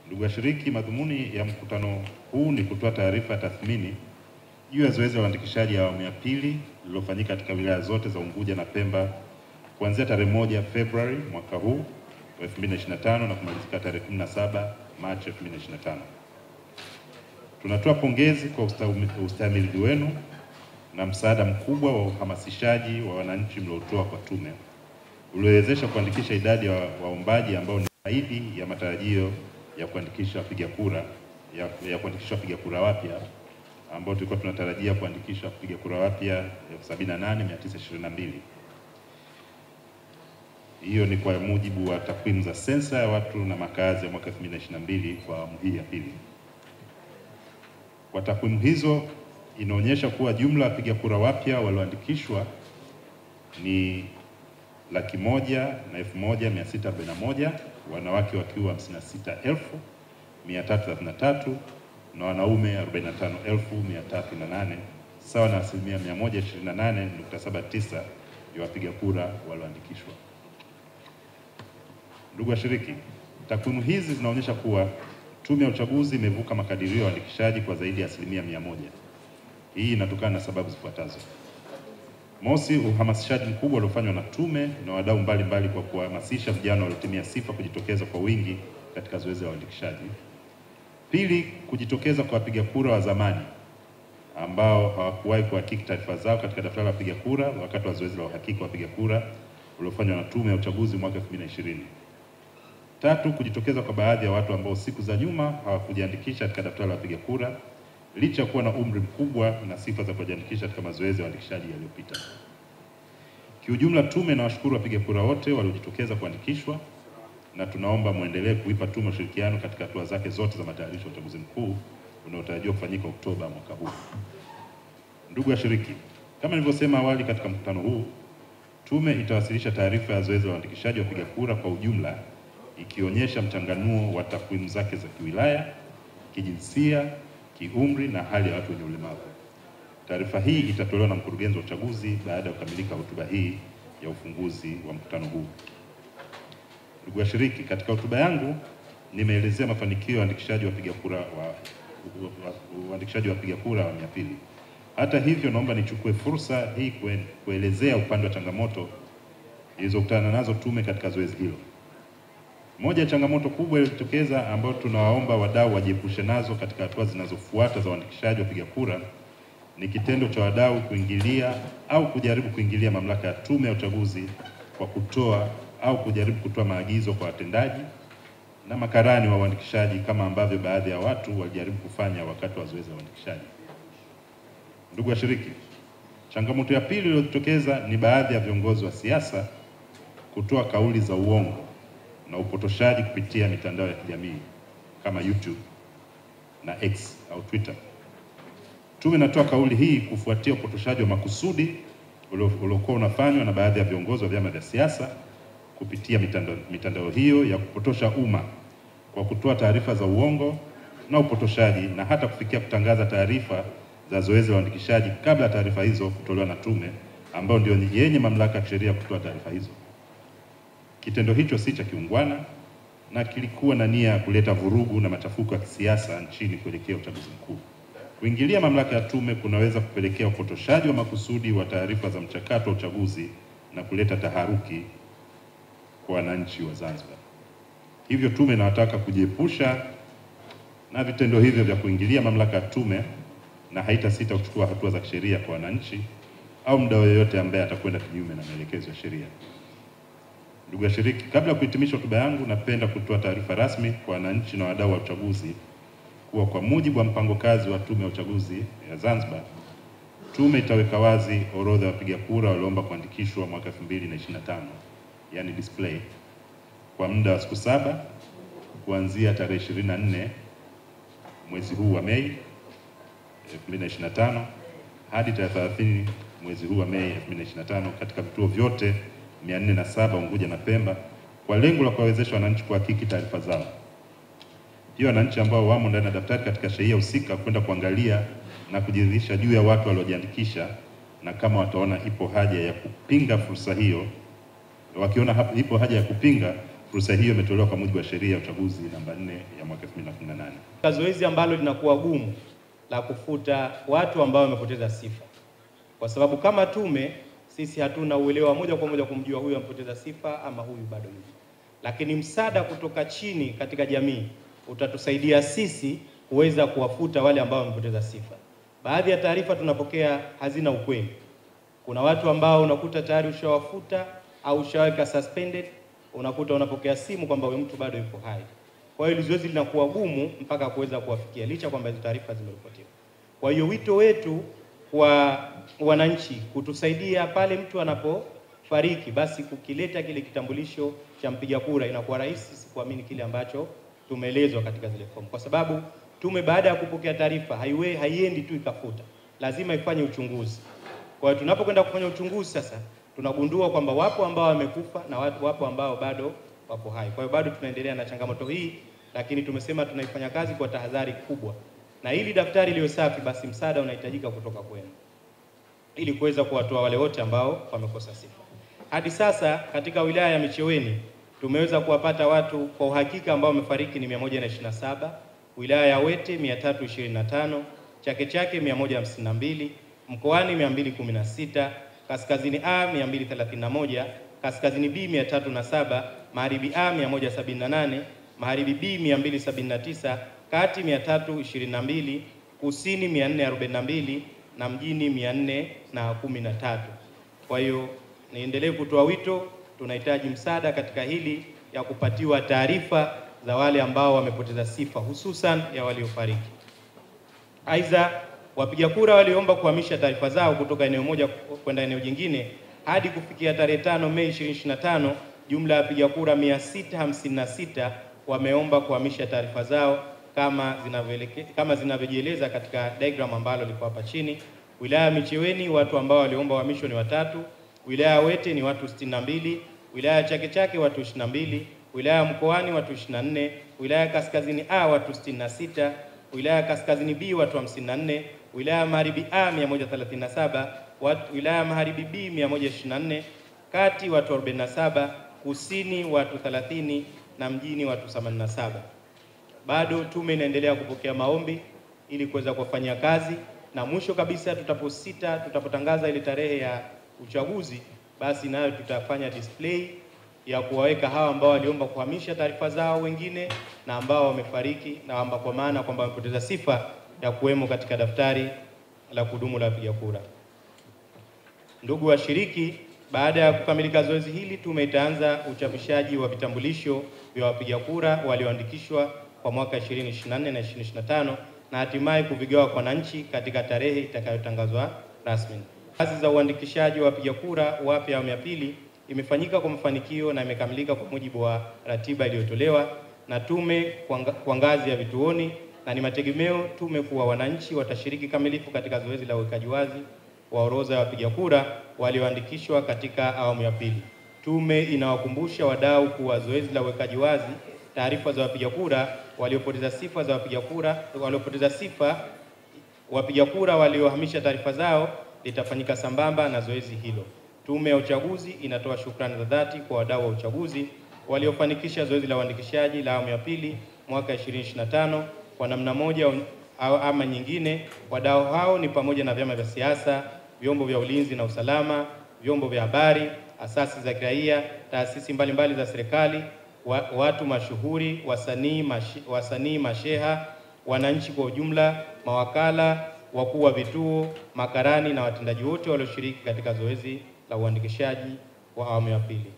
Ndugu washiriki, madhumuni ya mkutano huu ni kutoa taarifa ya tathmini juu ya zoezi la uandikishaji ya awamu ya pili lililofanyika katika wilaya zote za Unguja na Pemba kuanzia tarehe 1 Februari mwaka huu 2025 na kumalizika tarehe 17 Machi 2025. Tunatoa pongezi kwa ustahimilivu wenu na msaada mkubwa wa uhamasishaji wa wananchi mliotoa kwa tume uliowezesha kuandikisha idadi ya waombaji ambao ni zaidi ya matarajio ya kuandikisha wapiga kura wapiga kura wapya ambao tulikuwa tunatarajia kuandikisha wapiga kura wapya 78,922. Hiyo ni kwa mujibu wa takwimu za sensa ya watu na makazi ya mwaka 2022 kwa awamu hii ya pili. Kwa takwimu hizo inaonyesha kuwa jumla ya wapiga kura wapya walioandikishwa ni 101,161, wanawake wakiwa 56,333 na wanaume 45,308, sawa na 128.79% ya wapiga kura walioandikishwa. Ndugu washiriki, takwimu hizi zinaonyesha kuwa Tume ya Uchaguzi imevuka makadirio ya uandikishaji kwa zaidi ya 100%. Hii inatokana na sababu zifuatazo. Mosi, uhamasishaji mkubwa uliofanywa na tume na wadau mbalimbali kwa kuhamasisha vijana waliotimia sifa kujitokeza kwa wingi katika zoezi la uandikishaji. Pili, kujitokeza kwa wapiga kura wa zamani ambao hawakuwahi kuhakiki taarifa zao katika daftari la wapiga kura wakati wa zoezi la uhakiki wa wapiga kura uliofanywa na Tume ya Uchaguzi mwaka 2020. Tatu, kujitokeza kwa baadhi ya watu ambao siku za nyuma hawakujiandikisha katika daftari la wapiga kura licha ya kuwa na umri mkubwa na sifa za kujiandikisha katika mazoezi ya uandikishaji yaliyopita. Kiujumla, tume na washukuru wapiga kura wote waliojitokeza kuandikishwa na tunaomba muendelee kuipa tume ushirikiano katika hatua zake zote za matayarisho ya uchaguzi mkuu unaotarajiwa kufanyika Oktoba mwaka huu. Ndugu washiriki, kama nilivyosema awali katika mkutano huu, tume itawasilisha taarifa ya zoezi la uandikishaji wa wapiga kura kwa ujumla ikionyesha mchanganuo wa takwimu zake za kiwilaya, kijinsia, kiumri na hali ya watu wenye ulemavu. Taarifa hii itatolewa na mkurugenzi wa uchaguzi baada ya kukamilika hotuba hii ya ufunguzi wa mkutano huu. Ndugu washiriki, katika hotuba yangu nimeelezea mafanikio ya uandikishaji wa wapiga kura awamu ya pili. Hata hivyo, naomba nichukue fursa hii kuelezea upande wa changamoto zilizokutana nazo tume katika zoezi hilo. Moja ya changamoto kubwa iliyotokeza ambayo tunawaomba wadau wajiepushe nazo katika hatua zinazofuata za uandikishaji wa wapiga kura ni kitendo cha wadau kuingilia au kujaribu kuingilia mamlaka ya Tume ya Uchaguzi kwa kutoa au kujaribu kutoa maagizo kwa watendaji na makarani wa uandikishaji kama ambavyo baadhi ya watu walijaribu kufanya wakati wa zoezi la uandikishaji. Ndugu washiriki, changamoto ya pili iliyotokeza ni baadhi ya viongozi wa siasa kutoa kauli za uongo na upotoshaji kupitia mitandao ya kijamii kama YouTube na X au Twitter. Tume inatoa kauli hii kufuatia upotoshaji wa makusudi uliokuwa unafanywa na baadhi ya viongozi wa vyama vya siasa kupitia mitandao hiyo ya kupotosha umma kwa kutoa taarifa za uongo na upotoshaji na hata kufikia kutangaza taarifa za zoezi la uandikishaji kabla taarifa hizo kutolewa na tume ambayo ndio yenye mamlaka ya sheria kutoa taarifa hizo. Kitendo hicho si cha kiungwana na kilikuwa na nia ya kuleta vurugu na machafuko ya kisiasa nchini kuelekea uchaguzi mkuu. Kuingilia mamlaka ya tume kunaweza kupelekea upotoshaji wa makusudi wa taarifa za mchakato wa uchaguzi na kuleta taharuki kwa wananchi wa Zanzibar. Hivyo tume inawataka kujiepusha na vitendo hivyo vya kuingilia mamlaka ya tume na haitasita kuchukua hatua za kisheria kwa wananchi au mdau yeyote ambaye atakwenda kinyume na maelekezo ya sheria. Ndugu washiriki, kabla ya kuhitimisha hotuba yangu, napenda kutoa taarifa rasmi kwa wananchi na wadau wa uchaguzi kuwa kwa mujibu wa mpango kazi wa Tume ya Uchaguzi ya Zanzibar, tume itaweka wazi orodha ya wapiga kura walioomba kuandikishwa mwaka 2025, yani display, kwa muda wa siku 7 kuanzia tarehe 24 mwezi huu wa Mei 2025 hadi tarehe 30 mwezi huu wa Mei 2025 katika vituo vyote 407 Unguja na Pemba kwa lengo la kuwawezesha wananchi kuhakiki taarifa zao. Pia wananchi ambao wamo ndani ya daftari katika shehia husika kwenda kuangalia na kujiridhisha juu ya watu waliojiandikisha, na kama wataona ipo haja ya kupinga fursa hiyo, wakiona ipo haja ya kupinga Fursa hiyo imetolewa kwa mujibu wa sheria ya uchaguzi namba 4 ya mwaka 2018. Zoezi ambalo linakuwa gumu la kufuta watu ambao wamepoteza sifa, kwa sababu kama tume sisi hatuna uelewa moja kwa moja kumjua huyu amepoteza sifa ama huyu bado yupo, lakini msaada kutoka chini katika jamii utatusaidia sisi kuweza kuwafuta wale ambao wamepoteza sifa. Baadhi ya taarifa tunapokea hazina ukweli. Kuna watu ambao unakuta tayari ushawafuta au ushaweka suspended, unakuta unapokea simu kwamba huyo mtu bado yupo hai. Kwa hiyo zoezi linakuwa gumu mpaka kuweza kuwafikia licha kwamba hizo taarifa zimeripotiwa. Kwa hiyo wito wetu kwa wananchi kutusaidia pale mtu anapofariki, basi kukileta kile kitambulisho cha mpiga kura, inakuwa rahisi kuamini kile ambacho tumeelezwa katika zile fomu, kwa sababu tume baada ya kupokea taarifa haiendi tu ikafuta, lazima ifanye uchunguzi. Kwa hiyo tunapokwenda kufanya uchunguzi sasa tunagundua kwamba wapo ambao wamekufa na wapo ambao bado wapo hai. Kwa hiyo bado tunaendelea na changamoto hii, lakini tumesema tunaifanya kazi kwa tahadhari kubwa, na ili daftari liwe safi, basi msaada unahitajika kutoka kwenu ili kuweza kuwatoa wale wote ambao wamekosa sifa. Hadi sasa katika wilaya ya Micheweni tumeweza kuwapata watu kwa uhakika ambao wamefariki ni 127, wilaya ya Wete 325, Chake Chake 152, Mkoani 216, Kaskazini A 231, Kaskazini B 307, Magharibi A 178, Magharibi B 279, Kati 322, Kusini 442 na Mjini 413. Kwa hiyo niendelee kutoa wito, tunahitaji msaada katika hili ya kupatiwa taarifa za wale ambao wamepoteza sifa, hususan ya waliofariki. Aidha, wapiga kura walioomba kuhamisha taarifa zao kutoka eneo moja kwenda eneo jingine hadi kufikia tarehe 5 Mei 2025, jumla ya wapiga kura 656 wameomba kuhamisha taarifa zao kama zinavyojieleza katika diagram ambalo liko hapa chini. Wilaya ya Micheweni watu ambao waliomba uhamisho ni 3, wilaya ya Wete ni watu 62, wilaya ya Chake Chake watu 22, wilaya ya Mkoani watu 24, wilaya ya Kaskazini A watu 66, wilaya ya Kaskazini B watu 54, wilaya ya Magharibi A 137, wilaya ya Magharibi B 124, Kati watu 47, Kusini watu 30 na Mjini watu 87. Bado tume inaendelea kupokea maombi ili kuweza kufanyia kazi, na mwisho kabisa tutapotangaza ile tarehe ya uchaguzi, basi nayo tutafanya display ya kuwaweka hawa ambao waliomba kuhamisha taarifa zao wengine na ambao wamefariki na ambao kwa maana kwamba wamepoteza sifa ya kuwemo katika daftari la kudumu la wapiga kura. Ndugu washiriki, baada ya kukamilika zoezi hili, tume itaanza uchapishaji wa vitambulisho vya wapiga kura walioandikishwa kwa mwaka 2024 na 2025 na hatimaye kuvigawa kwa wananchi katika tarehe itakayotangazwa rasmi. Kazi za uandikishaji wa wapiga kura wapya awamu ya pili imefanyika kwa mafanikio na imekamilika kwa mujibu wa ratiba iliyotolewa na tume kwa ngazi ya vituoni, na ni mategemeo tume kuwa wananchi watashiriki kamilifu katika zoezi la uwekaji wazi wa orodha ya wapiga kura walioandikishwa katika awamu ya pili. Tume inawakumbusha wadau kuwa zoezi la uwekaji wazi taarifa za wapiga kura waliopoteza sifa wapiga kura waliohamisha taarifa zao litafanyika sambamba na zoezi hilo. Tume ya uchaguzi inatoa shukrani za dhati kwa wadau wa uchaguzi waliofanikisha zoezi la uandikishaji la awamu ya pili mwaka 2025 kwa namna moja au ama nyingine. Wadau hao ni pamoja na vyama vya siasa, vyombo vya ulinzi na usalama, vyombo vya habari, asasi za kiraia, taasisi mbalimbali za serikali, watu mashuhuri, wasanii, masheha, wananchi kwa ujumla, mawakala, wakuu wa vituo, makarani na watendaji wote walioshiriki katika zoezi la uandikishaji wa awamu ya pili.